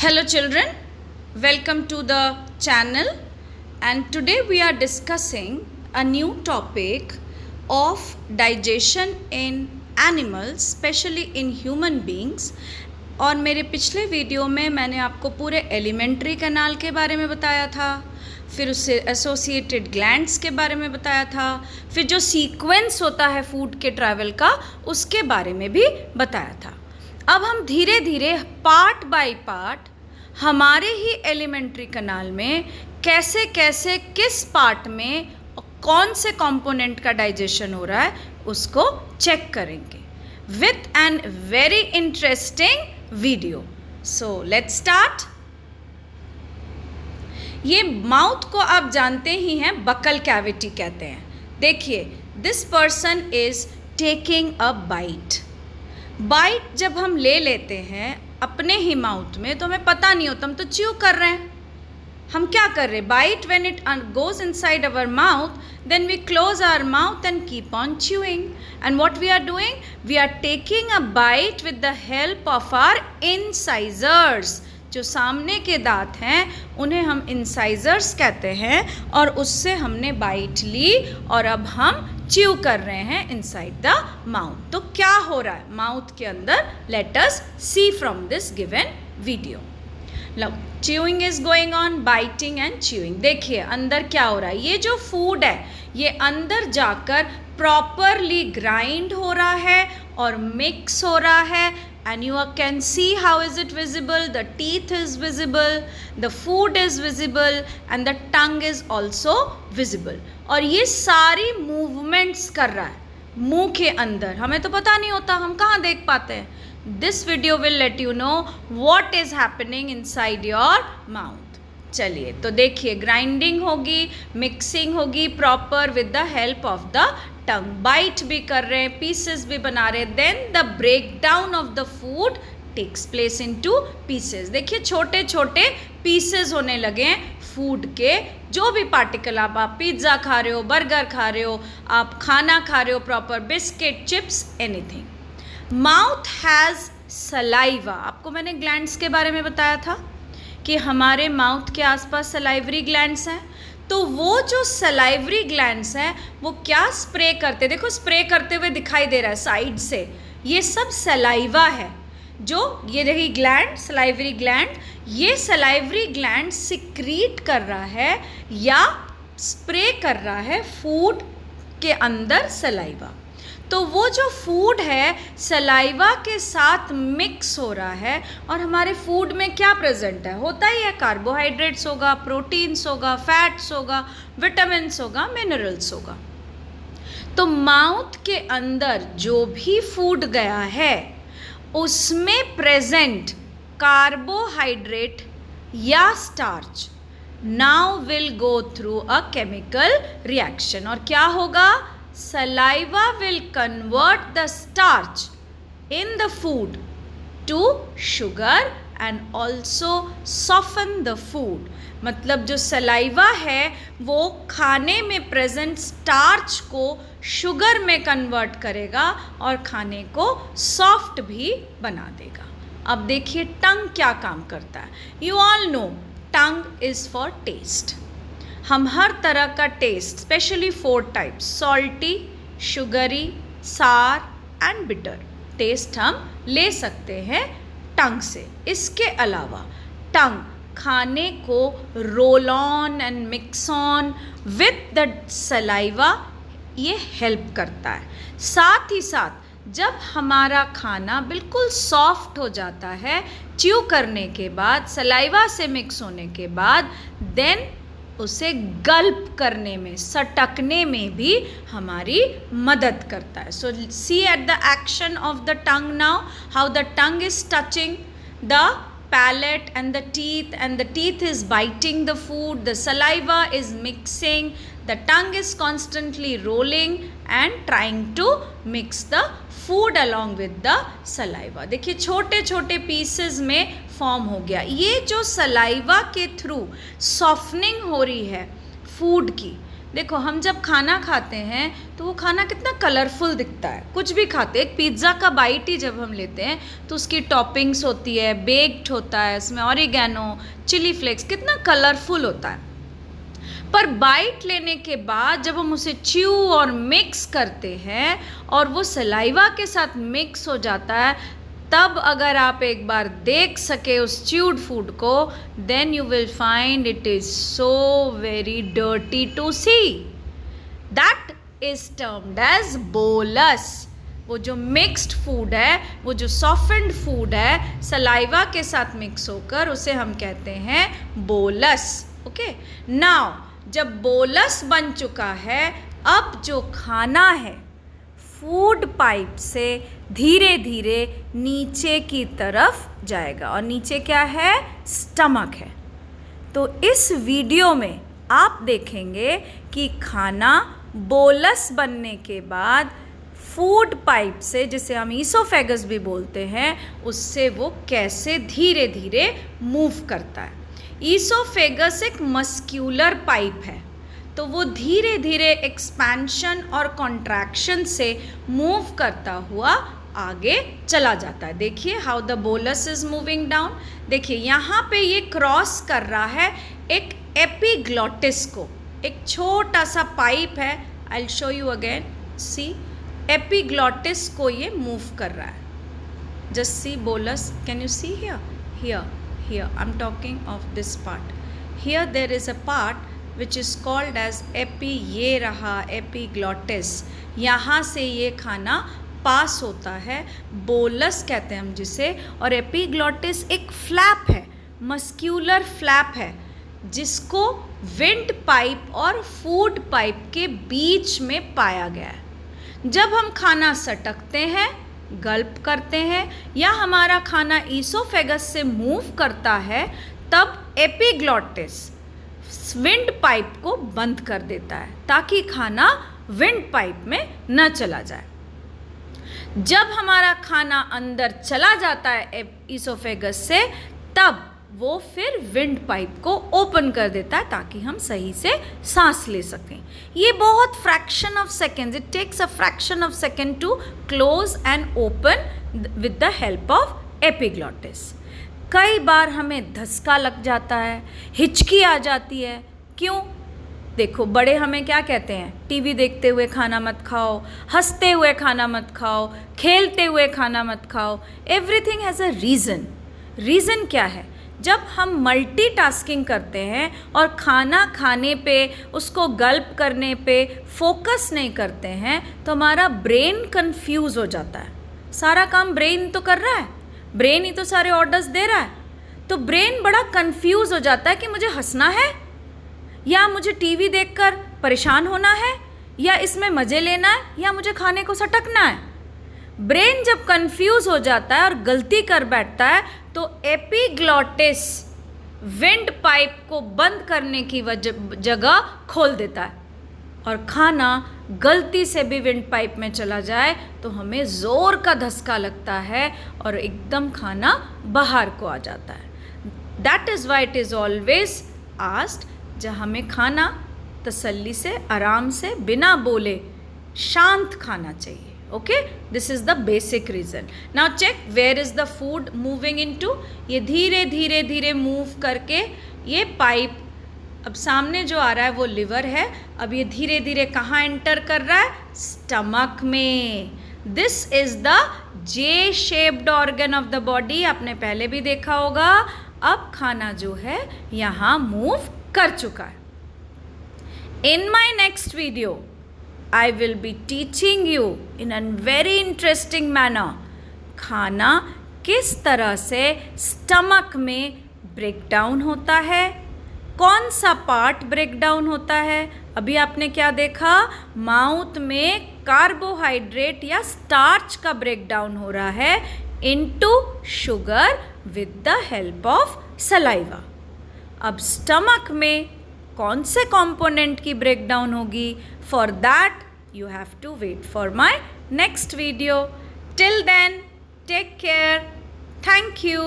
Hello children, welcome to the channel, and today we are discussing a new topic of digestion in animals, especially in human beings. और मेरे पिछले video में मैंने आपको पूरे alimentary canal के बारे में बताया था, फिर उससे एसोसिएटेड ग्लैंड्स के बारे में बताया था, फिर जो सीक्वेंस होता है फूड के ट्रैवल का उसके बारे में भी बताया था। अब हम धीरे धीरे पार्ट बाय पार्ट हमारे ही एलिमेंट्री कैनाल में कैसे कैसे किस पार्ट में कौन से कंपोनेंट का डाइजेशन हो रहा है उसको चेक करेंगे with an very interesting video. So let's start. ये माउथ को आप जानते ही हैं, बकल कैविटी कहते हैं। देखिए, this person is taking a bite. Bite जब हम ले लेते हैं अपने ही माउथ में तो हमें पता नहीं होता, हम तो च्यू कर रहे हैं। हम क्या कर रहे हैं? Bite when it goes inside our mouth, then we close our mouth and keep on chewing. And what we are doing? We are taking a bite with the help of our incisors. जो सामने के दांत हैं उन्हें हम incisors कहते हैं, और उससे हमने बाइट ली और अब हम च्यू कर रहे हैं इनसाइड द माउथ। तो क्या हो रहा है माउथ के अंदर? Let us see from this given video. Chewing is going on, biting and chewing. देखिए अंदर क्या हो रहा है। ये जो फूड है ये अंदर जाकर प्रॉपरली ग्राइंड हो रहा है और मिक्स हो रहा है। And you can see how is it visible? The teeth is visible, the food is visible, and the tongue is also visible. और ये सारी movements कर रहा है मुंह के अंदर। हमें तो पता नहीं होता, हम कहाँ देख पाते हैं। This video will let you know what is happening inside your mouth. चलिए तो देखिए, ग्राइंडिंग होगी, मिक्सिंग होगी proper with the help of the tongue. Bite भी कर रहे हैं, पीसेस भी बना रहे हैं। Then the break down of the food takes place into pieces. देखिए छोटे छोटे पीसेस होने लगे हैं फूड के। जो भी पार्टिकल आप पिज्ज़ा खा रहे हो, बर्गर खा रहे हो, आप खाना खा रहे हो proper, biscuit, chips, anything. Mouth has saliva. आपको मैंने ग्लैंड्स के बारे में बताया था कि हमारे माउथ के आसपास सलाइवरी ग्लैंड्स हैं। तो वो जो सलाइवरी ग्लैंड्स हैं वो क्या स्प्रे करते, देखो स्प्रे करते हुए दिखाई दे रहा है साइड से। ये सब सलाइवा है। जो ये रही ग्लैंड, सलाइवरी ग्लैंड, ये सलाइवरी ग्लैंड सिक्रीट कर रहा है या स्प्रे कर रहा है फूड के अंदर सलाइवा। तो वो जो फूड है सलाइवा के साथ मिक्स हो रहा है। और हमारे फूड में क्या प्रेजेंट है? होता ही है, कार्बोहाइड्रेट्स होगा, प्रोटीन्स होगा, फैट्स होगा, विटामिन्स होगा, मिनरल्स होगा। तो माउथ के अंदर जो भी फूड गया है उसमें प्रेजेंट कार्बोहाइड्रेट या starch now will go through a chemical reaction. और क्या होगा? Saliva will convert the starch in the food to sugar and also soften the food. मतलब जो सलाइवा है वो खाने में प्रेजेंट स्टार्च को शुगर में कन्वर्ट करेगा और खाने को सॉफ्ट भी बना देगा। अब देखिए टंग क्या काम करता है। You all know tongue is for taste. हम हर तरह का taste, specially 4 types, salty, sugary, sour and bitter, taste हम ले सकते हैं टंग से। इसके अलावा टंग खाने को roll on and mix on with the saliva ये हेल्प करता है। साथ ही साथ जब हमारा खाना बिल्कुल सॉफ्ट हो जाता है च्यू करने के बाद, सलाइवा से मिक्स होने के बाद, देन उसे गल्प करने में, सटकने में भी हमारी मदद करता है। So see at the action of the tongue now, how the tongue is touching the palate and the teeth is biting the food, the saliva is mixing, the tongue is constantly rolling and trying to mix the food along with the saliva. देखिए छोटे छोटे pieces में form हो गया। ये जो saliva के through softening हो रही है फूड की, देखो हम जब खाना खाते हैं तो वो खाना कितना कलरफुल दिखता है। कुछ भी खाते हैं, एक पिज़्ज़ा का बाइट ही जब हम लेते हैं तो उसकी टॉपिंग्स होती है, बेक्ड होता है, उसमें ऑरिगेनो, चिली फ्लेक्स, कितना कलरफुल होता है। पर बाइट लेने के बाद जब हम उसे च्यू और मिक्स करते हैं और वो सलाइवा के साथ मिक्स हो जाता है, तब अगर आप एक बार देख सके उस च्यूड फूड को, then you will find it is so very dirty to see. That is termed as bolus. वो जो मिक्स्ड फूड है, वो जो सॉफ्टेंड फूड है, सलाइवा के साथ मिक्स होकर, उसे हम कहते हैं बोलस। ओके, नाउ जब बोलस बन चुका है, अब जो खाना है फूड पाइप से धीरे धीरे नीचे की तरफ जाएगा, और नीचे क्या है? स्टमक है। तो इस वीडियो में आप देखेंगे कि खाना बोलस बनने के बाद फूड पाइप से, जिसे हम ईसोफेगस भी बोलते हैं, उससे वो कैसे धीरे धीरे मूव करता है। ईसोफेगस एक मस्क्यूलर पाइप है, तो वो धीरे धीरे एक्सपेंशन और कॉन्ट्रैक्शन से मूव करता हुआ आगे चला जाता है। देखिए how the bolus is moving down. देखिए यहाँ पे ये क्रॉस कर रहा है एक एपिग्लॉटिस को। एक छोटा सा पाइप है, I will show you again, see, epiglottis को ये मूव कर रहा है। Just see bolus, can you see here, here I am talking of this part. Here there is a part which is called as epi, ये रहा epiglottis, यहाँ से ये खाना पास होता है, बोलस कहते हैं हम जिसे। और एपिग्लॉटिस एक फ्लैप है, मस्क्यूलर फ्लैप है, जिसको विंड पाइप और फूड पाइप के बीच में पाया गया है। जब हम खाना सटकते हैं, गल्प करते हैं, या हमारा खाना ईसोफेगस से मूव करता है, तब एपिग्लॉटिस विंड पाइप को बंद कर देता है ताकि खाना विंड पाइप में न चला जाए। जब हमारा खाना अंदर चला जाता है ईसोफेगस से, तब वो फिर विंड पाइप को ओपन कर देता है ताकि हम सही से सांस ले सकें। ये बहुत fraction of seconds, it takes a fraction of second to close and open with the help of epiglottis. कई बार हमें धक्का लग जाता है, हिचकी आ जाती है। क्यों? देखो बड़े हमें क्या कहते हैं, टीवी देखते हुए खाना मत खाओ, हंसते हुए खाना मत खाओ, खेलते हुए खाना मत खाओ। Everything has a reason. Reason क्या है? जब हम मल्टीटास्किंग करते हैं और खाना खाने पे, उसको गल्प करने पे फोकस नहीं करते हैं, तो हमारा ब्रेन कंफ्यूज हो जाता है। सारा काम ब्रेन तो कर रहा है, ब्रेन ही तो सारे ऑर्डर्स दे रहा है, तो ब्रेन बड़ा कंफ्यूज हो जाता है कि मुझे हंसना है, या मुझे टीवी देखकर परेशान होना है, या इसमें मज़े लेना है, या मुझे खाने को सटकना है। ब्रेन जब कंफ्यूज हो जाता है और गलती कर बैठता है, तो एपिग्लॉटिस विंड पाइप को बंद करने की जगह खोल देता है, और खाना गलती से भी विंड पाइप में चला जाए तो हमें ज़ोर का धक्का लगता है और एकदम खाना बाहर को आ जाता है। That is why it is always asked, जहाँ हमें खाना तसल्ली से, आराम से, बिना बोले, शांत खाना चाहिए। Okay, this is the basic reason. Now check where is the food moving into. ये धीरे धीरे धीरे मूव करके ये पाइप, अब सामने जो आ रहा है वो लिवर है, अब ये धीरे धीरे कहाँ एंटर कर रहा है? स्टमक में। This is the J shaped organ of the body, आपने पहले भी देखा होगा। अब खाना जो है यहाँ मूव कर चुका है। In my next video I will be teaching you in a very interesting manner खाना किस तरह से स्टमक में ब्रेक डाउन होता है, कौन सा पार्ट ब्रेक डाउन होता है। अभी आपने क्या देखा? माउथ में कार्बोहाइड्रेट या स्टार्च का ब्रेक डाउन हो रहा है into sugar with the help of saliva. अब स्टमक में कौन से कंपोनेंट की ब्रेक डाउन होगी? For that you have to wait for my next video. Till then take care, thank you.